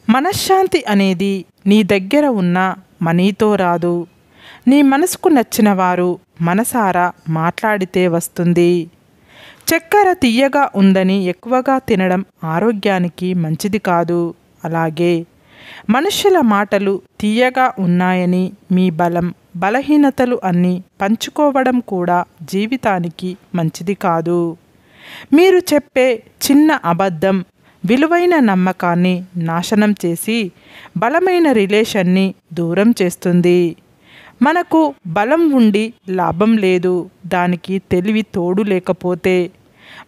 మనశ్శాంతి అనేది నీ దగ్గర ఉన్న మనీతో రాదు. నీ మనసుకు నచ్చిన వారు మనసారా మాట్లాడితే వస్తుంది. చక్కెర తియ్యగా ఉందని ఎక్కువగా తినడం ఆరోగ్యానికి మంచిది కాదు. అలాగే మనుషుల మాటలు తియ్యగా ఉన్నాయని మీ బలహీనతలు అన్నీ పంచుకోవడం కూడా జీవితానికి మంచిది కాదు. మీరు చెప్పే చిన్న అబద్ధం విలువైన నమ్మకాన్ని నాశనం చేసి బలమైన రిలేషన్ని దూరం చేస్తుంది. మనకు బలం ఉండి లాభం లేదు, దానికి తెలివి తోడు లేకపోతే.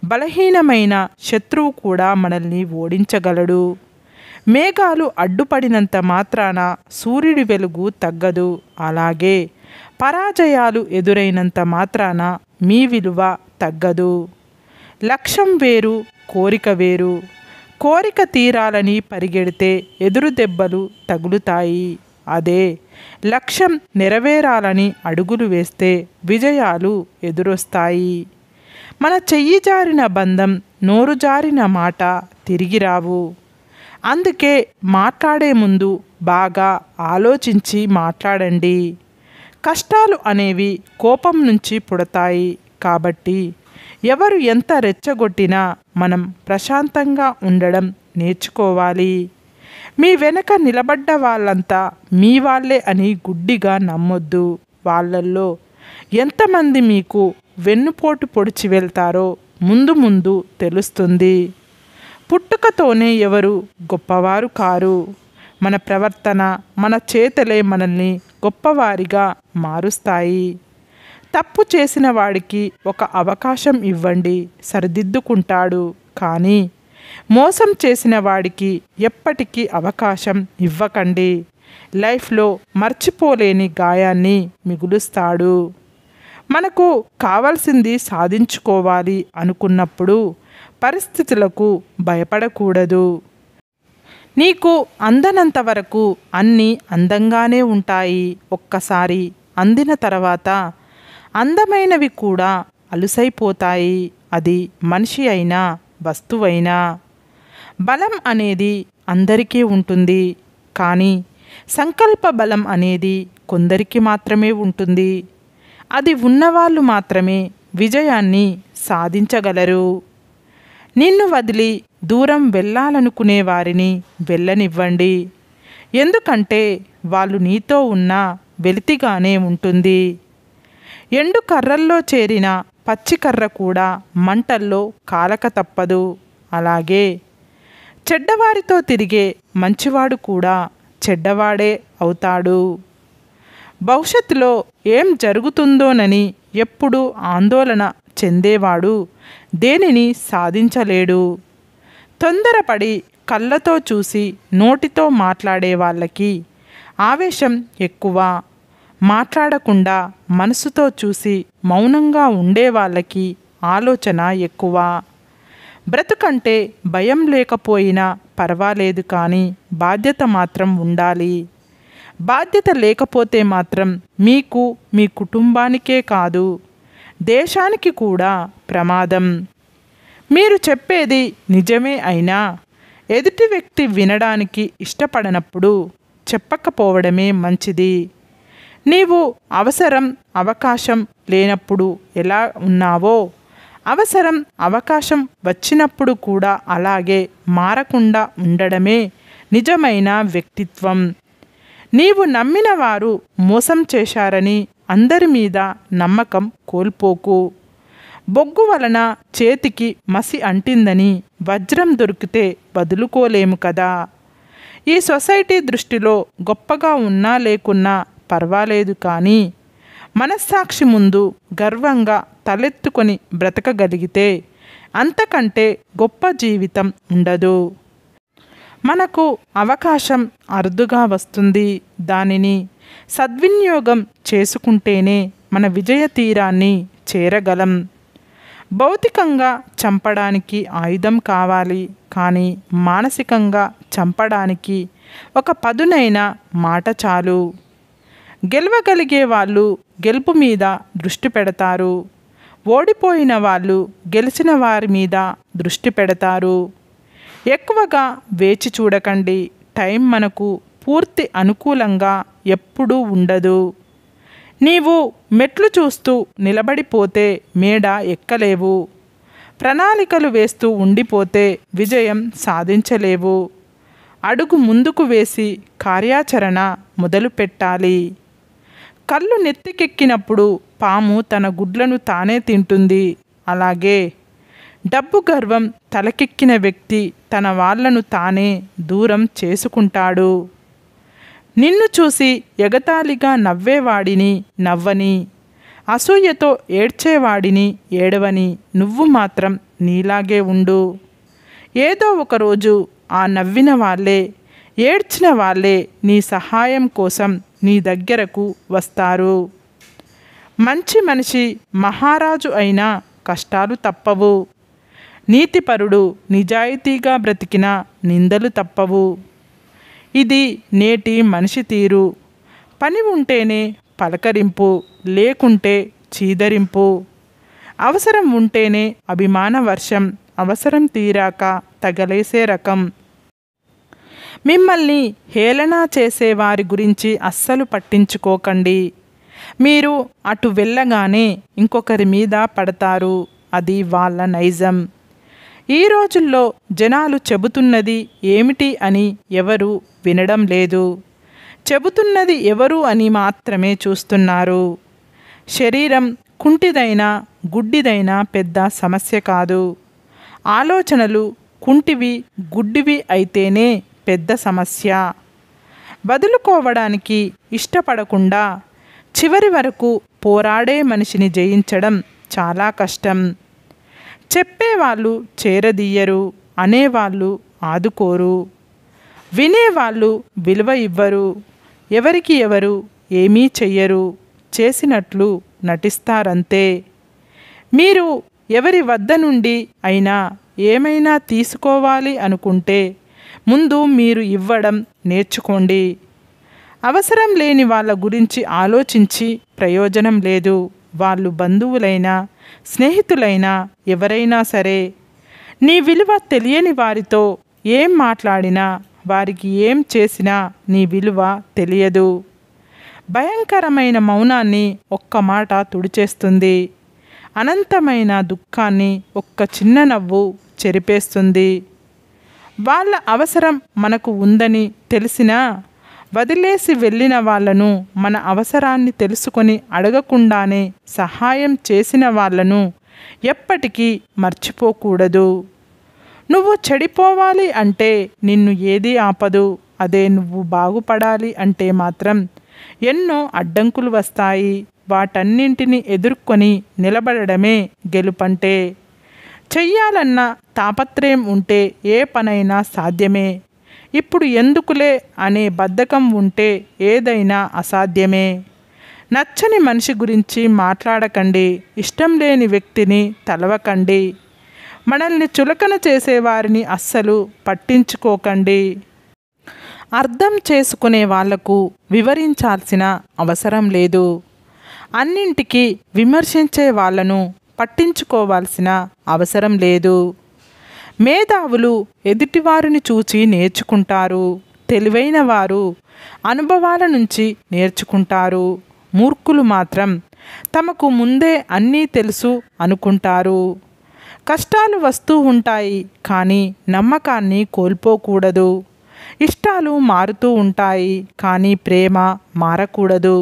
బలహీనమైన శత్రువు కూడా మనల్ని ఓడించగలడు. మేఘాలు అడ్డుపడినంత మాత్రాన సూర్యుడి వెలుగు తగ్గదు. అలాగే పరాజయాలు ఎదురైనంత మాత్రాన మీ విలువ తగ్గదు. లక్ష్యం వేరు, కోరిక వేరు. కోరిక తీరాలని పరిగెడితే ఎదురు దెబ్బలు తగులుతాయి. అదే లక్ష్యం నెరవేరాలని అడుగులు వేస్తే విజయాలు ఎదురొస్తాయి. మన చెయ్యి జారిన బంధం, నోరు జారిన మాట తిరిగి రావు. అందుకే మాట్లాడే ముందు బాగా ఆలోచించి మాట్లాడండి. కష్టాలు అనేవి కోపం నుంచి పుడతాయి. కాబట్టి ఎవరు ఎంత రెచ్చగొట్టినా మనం ప్రశాంతంగా ఉండడం నేర్చుకోవాలి. మీ వెనక నిలబడ్డ వాళ్ళంతా మీ వాళ్ళే అని గుడ్డిగా నమ్మొద్దు. వాళ్ళల్లో ఎంతమంది మీకు వెన్నుపోటు పొడిచి వెళ్తారో ముందు ముందు తెలుస్తుంది. పుట్టుకతోనే ఎవరు గొప్పవారు కారు. మన ప్రవర్తన, మన చేతలే మనల్ని గొప్పవారిగా మారుస్తాయి. తప్పు చేసిన వాడికి ఒక అవకాశం ఇవ్వండి, సరిదిద్దుకుంటాడు. కానీ మోసం చేసిన వాడికి ఎప్పటికీ అవకాశం ఇవ్వకండి. లైఫ్లో మర్చిపోలేని గాయాన్ని మిగులుస్తాడు. మనకు కావాల్సింది సాధించుకోవాలి అనుకున్నప్పుడు పరిస్థితులకు భయపడకూడదు. నీకు అందనంత వరకు అన్నీ అందంగానే ఉంటాయి. ఒక్కసారి అందిన తర్వాత అందమైనవి కూడా అలుసైపోతాయి. అది మనిషి అయినా వస్తువైనా. బలం అనేది అందరికీ ఉంటుంది, కానీ సంకల్ప బలం అనేది కొందరికి మాత్రమే ఉంటుంది. అది ఉన్నవాళ్ళు మాత్రమే విజయాన్ని సాధించగలరు. నిన్ను వదిలి దూరం వెళ్ళాలనుకునే వారిని వెళ్ళనివ్వండి. ఎందుకంటే వాళ్ళు నీతో ఉన్న వెలితిగానే ఉంటుంది. ఎండు కర్రల్లో చేరిన పచ్చికర్ర కూడా మంటల్లో కాలక తప్పదు. అలాగే చెడ్డవారితో తిరిగే మంచివాడు కూడా చెడ్డవాడే అవుతాడు. భవిష్యత్తులో ఏం జరుగుతుందోనని ఎప్పుడూ ఆందోళన చెందేవాడు దేనిని సాధించలేడు. తొందరపడి కళ్ళతో చూసి నోటితో మాట్లాడే వాళ్ళకి ఆవేశం ఎక్కువ. మాట్లాడకుండా మనసుతో చూసి మౌనంగా ఉండే వాళ్ళకి ఆలోచన ఎక్కువ. బ్రతుకంటే భయం లేకపోయినా పర్వాలేదు, కానీ బాధ్యత మాత్రం ఉండాలి. బాధ్యత లేకపోతే మాత్రం మీకు, మీ కుటుంబానికే కాదు, దేశానికి కూడా ప్రమాదం. మీరు చెప్పేది నిజమే అయినా ఎదుటి వ్యక్తి వినడానికి ఇష్టపడనప్పుడు చెప్పకపోవడమే మంచిది. నీవు అవసరం, అవకాశం లేనప్పుడు ఎలా ఉన్నావో, అవసరం, అవకాశం వచ్చినప్పుడు కూడా అలాగే మారకుండా ఉండడమే నిజమైన వ్యక్తిత్వం. నీవు నమ్మిన వారు మోసం చేశారని అందరి మీద నమ్మకం కోల్పోకు. బొగ్గు వలన చేతికి మసి అంటిందని వజ్రం దొరికితే వదులుకోలేము కదా. ఈ సొసైటీ దృష్టిలో గొప్పగా ఉన్నా లేకున్నా పర్వాలేదు, కానీ మనస్సాక్షి ముందు గర్వంగా తలెత్తుకొని బ్రతకగలిగితే అంతకంటే గొప్ప జీవితం ఉండదు. మనకు అవకాశం అరుదుగా వస్తుంది. దానిని సద్వినియోగం చేసుకుంటేనే మన విజయ తీరాన్ని చేరగలం. భౌతికంగా చంపడానికి ఆయుధం కావాలి, కానీ మానసికంగా చంపడానికి ఒక పదునైన మాట చాలు. గెలవగలిగే వాళ్ళు గెలుపు మీద దృష్టి పెడతారు. ఓడిపోయిన వాళ్ళు గెలిచిన వారి మీద దృష్టి పెడతారు. ఎక్కువగా వేచి చూడకండి, టైం మనకు పూర్తి అనుకూలంగా ఎప్పుడూ ఉండదు. నీవు మెట్లు చూస్తూ నిలబడిపోతే మేడ ఎక్కలేవు. ప్రణాళికలు వేస్తూ ఉండిపోతే విజయం సాధించలేవు. అడుగు ముందుకు వేసి కార్యాచరణ మొదలు పెట్టాలి. కళ్ళు నెత్తికెక్కినప్పుడు పాము తన గుడ్లను తానే తింటుంది. అలాగే డబ్బు గర్వం తలకెక్కిన వ్యక్తి తన వాళ్ళను తానే దూరం చేసుకుంటాడు. నిన్ను చూసి ఎగతాళిగా నవ్వేవాడిని నవ్వని, అసూయతో ఏడ్చేవాడిని ఏడవని, నువ్వు మాత్రం నీలాగే ఉండు. ఏదో ఒకరోజు ఆ నవ్విన వాళ్ళే, ఏడ్చిన వాళ్ళే నీ సహాయం కోసం నీ దగ్గరకు వస్తారు. మంచి మనిషి మహారాజు అయినా కష్టాలు తప్పవు. నీతిపరుడు నిజాయితీగా బ్రతికిన నిందలు తప్పవు. ఇది నేటి మనిషి తీరు. పని ఉంటేనే పలకరింపు, లేకుంటే చీదరింపు. అవసరం ఉంటేనే అభిమాన వర్షం, అవసరం తీరాక తగలేసే రకం. మిమ్మల్ని హేళన చేసేవారి గురించి అస్సలు పట్టించుకోకండి. మీరు అటు వెళ్ళగానే ఇంకొకరి మీద పడతారు. అది వాళ్ళ నైజం. ఈ రోజుల్లో జనాలు చెబుతున్నది ఏమిటి అని ఎవరు వినడం లేదు. చెబుతున్నది ఎవరు అని మాత్రమే చూస్తున్నారు. శరీరం కుంటిదైనా గుడ్డిదైనా పెద్ద సమస్య కాదు. ఆలోచనలు కుంటివి గుడ్డివి అయితేనే పెద్ద సమస్య. వదులుకోవడానికి ఇష్టపడకుండా చివరి వరకు పోరాడే మనిషిని జయించడం చాలా కష్టం. చెప్పేవాళ్ళు చేరదీయరు, అనేవాళ్ళు ఆదుకోరు, వినేవాళ్ళు విలువ ఇవ్వరు. ఎవరికి ఎవరు ఏమీ చెయ్యరు, చేసినట్లు నటిస్తారంతే. మీరు ఎవరి వద్ద నుండి అయినా ఏమైనా తీసుకోవాలి అనుకుంటే ముందు మీరు ఇవ్వడం నేర్చుకోండి. అవసరం లేని వాళ్ళ గురించి ఆలోచించి ప్రయోజనం లేదు. వాళ్ళు బంధువులైనా స్నేహితులైనా ఎవరైనా సరే. నీ విలువ తెలియని వారితో ఏం మాట్లాడినా, వారికి ఏం చేసినా నీ విలువ తెలియదు. భయంకరమైన మౌనాన్ని ఒక్క మాట తుడిచేస్తుంది. అనంతమైన దుఃఖాన్ని ఒక్క చిన్న నవ్వు చెరిపేస్తుంది. వాళ్ళ అవసరం మనకు ఉందని తెలిసినా వదిలేసి వెళ్ళిన వాళ్ళను, మన అవసరాన్ని తెలుసుకొని అడగకుండానే సహాయం చేసిన వాళ్ళను ఎప్పటికీ మర్చిపోకూడదు. నువ్వు చెడిపోవాలి అంటే నిన్ను ఏది ఆపదు. అదే నువ్వు బాగుపడాలి అంటే మాత్రం ఎన్నో అడ్డంకులు వస్తాయి. వాటన్నింటినీ ఎదుర్కొని నిలబడడమే గెలుపంటే. చెయ్యాలన్న తాపత్రయం ఉంటే ఏ పనైనా సాధ్యమే. ఇప్పుడు ఎందుకులే అనే బద్ధకం ఉంటే ఏదైనా అసాధ్యమే. నచ్చని మనిషి గురించి మాట్లాడకండి. ఇష్టం లేని వ్యక్తిని తలవకండి. మనల్ని చులకన చేసేవారిని అస్సలు పట్టించుకోకండి. అర్థం చేసుకునే వాళ్లకు వివరించాల్సిన అవసరం లేదు. అన్నింటికీ విమర్శించే వాళ్ళను పట్టించుకోవాల్సిన అవసరం లేదు. మేధావులు ఎదుటివారిని చూచి నేర్చుకుంటారు. తెలివైన వారు అనుభవాల నుంచి నేర్చుకుంటారు. మూర్ఖులు మాత్రం తమకు ముందే అన్నీ తెలుసు అనుకుంటారు. కష్టాలు వస్తూ ఉంటాయి, కానీ నమ్మకాన్ని కోల్పోకూడదు. ఇష్టాలు మారుతూ ఉంటాయి, కానీ ప్రేమ మారకూడదు.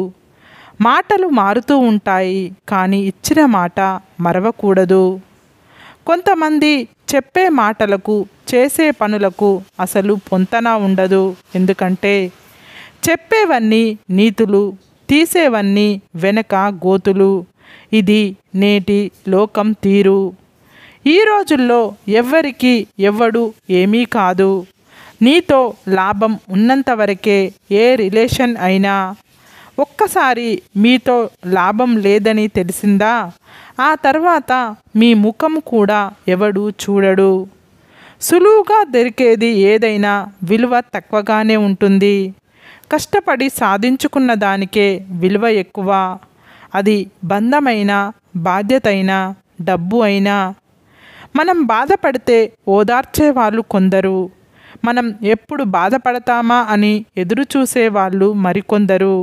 మాటలు మారుతూ ఉంటాయి, కానీ ఇచ్చిన మాట మరవకూడదు. కొంతమంది చెప్పే మాటలకు చేసే పనులకు అసలు పొంతన ఉండదు. ఎందుకంటే చెప్పేవన్నీ నీతులు, తీసేవన్నీ వెనక గోతులు. ఇది నేటి లోకం తీరు. ఈ రోజుల్లో ఎవ్వరికి ఎవ్వడు ఏమీ కాదు. నీతో లాభం ఉన్నంతవరకే ఏ రిలేషన్ అయినా. ఒక్కసారి మీతో లాభం లేదని తెలిసిందా, ఆ తర్వాత మీ ముఖం కూడా ఎవడు చూడడు. సులువుగా దొరికేది ఏదైనా విలువ తక్కువగానే ఉంటుంది. కష్టపడి సాధించుకున్న దానికే విలువ ఎక్కువ. అది బంధమైనా, బాధ్యత అయినా, డబ్బు అయినా. మనం బాధపడితే ఓదార్చే వాళ్ళు కొందరు, మనం ఎప్పుడు బాధపడతామా అని ఎదురు చూసేవాళ్ళు మరికొందరు.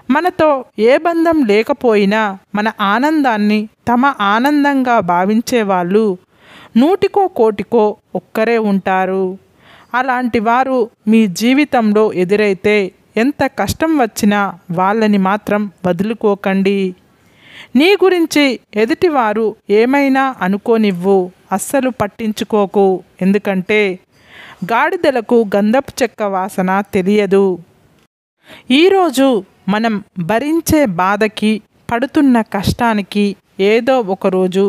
మనతో ఏ బంధం లేకపోయినా మన ఆనందాన్ని తమ ఆనందంగా భావించేవాళ్ళు నూటికో కోటికో ఒక్కరే ఉంటారు. అలాంటి వారు మీ జీవితంలో ఎదురైతే ఎంత కష్టం వచ్చినా వాళ్ళని మాత్రం వదులుకోకండి. నీ గురించి ఎదుటివారు ఏమైనా అనుకోనివ్వు, అస్సలు పట్టించుకోకు. ఎందుకంటే గాడిదలకు గంధపు చెక్క వాసన తెలియదు. ఈరోజు మనం భరించే బాధకి, పడుతున్న కష్టానికి ఏదో ఒకరోజు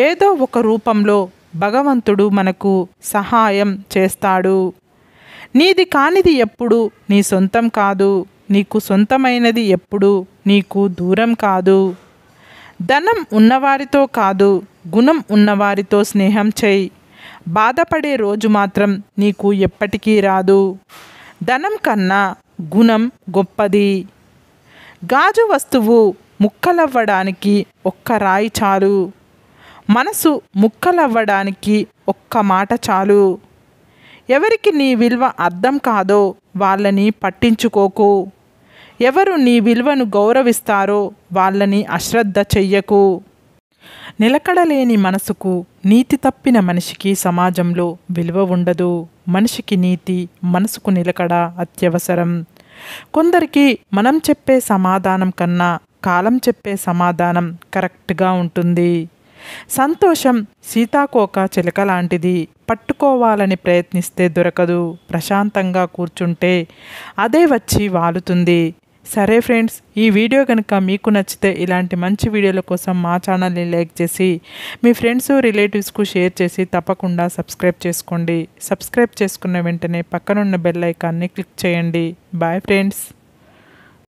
ఏదో ఒక రూపంలో భగవంతుడు మనకు సహాయం చేస్తాడు. నీది కానిది ఎప్పుడు నీ సొంతం కాదు, నీకు సొంతమైనది ఎప్పుడు నీకు దూరం కాదు. ధనం ఉన్నవారితో కాదు, గుణం ఉన్నవారితో స్నేహం చేయి. బాధపడే రోజు మాత్రం నీకు ఎప్పటికీ రాదు. ధనం కన్నా గుణం గొప్పది. గాజు వస్తువు ముక్కలవ్వడానికి ఒక్క రాయి చాలు, మనసు ముక్కలవ్వడానికి ఒక్క మాట చాలు. ఎవరికి నీ విలువ అర్థం కాదో వాళ్ళని పట్టించుకోకు. ఎవరు నీ విలువను గౌరవిస్తారో వాళ్ళని అశ్రద్ధ చెయ్యకు. నిలకడలేని మనసుకు, నీతి తప్పిన మనిషికి సమాజంలో విలువ ఉండదు. మనిషికి నీతి, మనసుకు నిలకడ అత్యవసరం. కొందరికి మనం చెప్పే సమాధానం కన్నా కాలం చెప్పే సమాధానం కరెక్ట్గా ఉంటుంది. సంతోషం సీతాకోక చిలక లాంటిది. పట్టుకోవాలని ప్రయత్నిస్తే దొరకదు, ప్రశాంతంగా కూర్చుంటే అదే వచ్చి వాలుతుంది. సరే ఫ్రెండ్స్, ఈ వీడియో కనుక మీకు నచ్చితే ఇలాంటి మంచి వీడియోల కోసం మా ఛానల్ని లైక్ చేసి మీ ఫ్రెండ్స్ రిలేటివ్స్కు షేర్ చేసి తప్పకుండా సబ్స్క్రైబ్ చేసుకోండి. సబ్స్క్రైబ్ చేసుకున్న వెంటనే పక్కనున్న బెల్ ఐకాన్ని క్లిక్ చేయండి. Bye friends.